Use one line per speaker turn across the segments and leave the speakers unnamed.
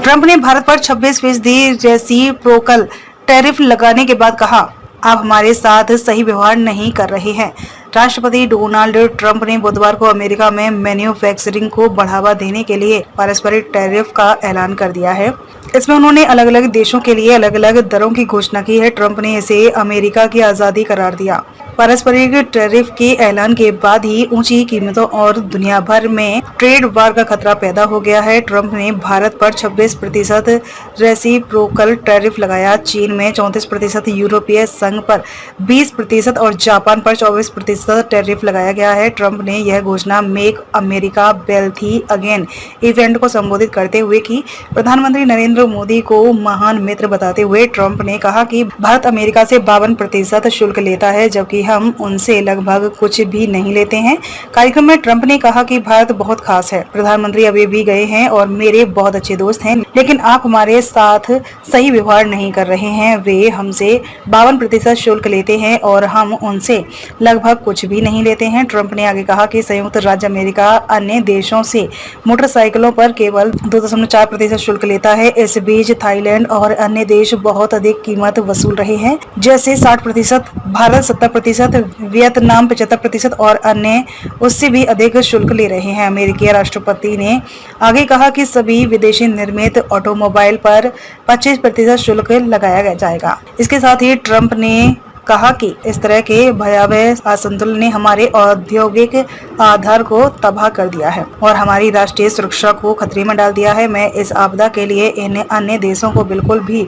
Trump ने भारत पर 26% reciprocal tariff लगाने के बाद कहा, आप हमारे साथ सही व्यवहार नहीं कर रहे हैं। राष्ट्रपति डोनाल्ड ट्रंप ने बुधवार को अमेरिका में मैन्युफैक्चरिंग को बढ़ावा देने के लिए पारस्परिक टैरिफ का ऐलान कर दिया है। इसमें उन्होंने अलग अलग देशों के लिए अलग अलग दरों की घोषणा की है। ट्रंप ने इसे अमेरिका की आजादी करार दिया। पारस्परिक टैरिफ के ऐलान के बाद ही ऊंची कीमतों और दुनिया भर में ट्रेड वार का खतरा पैदा हो गया है। ट्रंप ने भारत पर 26% रेसिप्रोकल टैरिफ लगाया, चीन में 34%, यूरोपीय संघ पर 20% और जापान पर 24% टैरिफ लगाया गया है। ट्रंप ने यह घोषणा make America wealthy again event को संबोधित करते हुए की। प्रधानमंत्री नरेंद्र मोदी को महान मित्र बताते हुए ट्रंप ने कहा कि भारत अमेरिका से 52% शुल्क लेता है, जबकि हम उनसे लगभग कुछ भी नहीं लेते हैं। कार्यक्रम में ट्रंप ने कहा कि भारत बहुत खास है। प्रधानमंत्री अभी भी गए हैं और मेरे बहुत अच्छे दोस्त हैं, लेकिन आप हमारे साथ सही व्यवहार नहीं कर रहे हैं। वे हमसे 52% शुल्क लेते हैं और हम उनसे लगभग कुछ भी नहीं लेते हैं। ट्रंप ने आगे कहा कि संयुक्त राज्य अमेरिका अन्य देशों से मोटरसाइकिलों पर केवल 2.4% शुल्क लेता है। इस बीच थाईलैंड और अन्य देश बहुत अधिक कीमत वसूल रहे हैं, जैसे 60%, भारत 70%, वियतनाम 75% और अन्य उससे भी अधिक शुल्क ले रहे हैं। अमेरिकी राष्ट्रपति ने आगे कहा कि सभी विदेशी निर्मित ऑटोमोबाइल पर 25% शुल्क लगाया जाएगा। इसके साथ ही ट्रंप ने कहा कि इस तरह के भयावह असंतुलन ने हमारे औद्योगिक आधार को तबाह कर दिया है और हमारी राष्ट्रीय सुरक्षा को खतरे में डाल दिया है। मैं इस आपदा के लिए इन अन्य देशों को बिल्कुल भी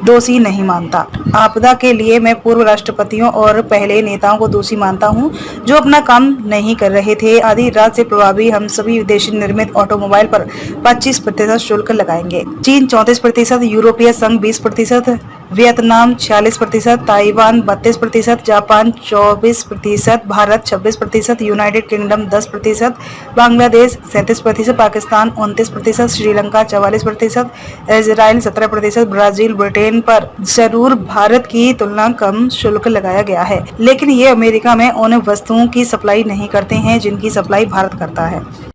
दोषी नहीं मानता। आपदा के लिए मैं पूर्व राष्ट्रपतियों और पहले नेताओं को दोषी मानता हूं, जो अपना काम नहीं कर रहे थे। आधी रात से प्रभावी हम सभी विदेशी निर्मित ऑटोमोबाइल पर 25% शुल्क लगाएंगे। चीन 34%, यूरोपीय संघ 20%, Vietnam 46%, Taiwan 32%, Japan 24%, Bharat 26%, United kingdom 10%, Bangladesh 37%, Pakistan 29%, Sri Lanka 44%, Israel 17%, Brazil, Britain पर जरूर भारत की तुलना कम शुल्क लगाया गया है, लेकिन ये अमेरिका में उन वस्तुओं की सप्लाई नहीं करते हैं जिनकी सप्लाई भारत करता है।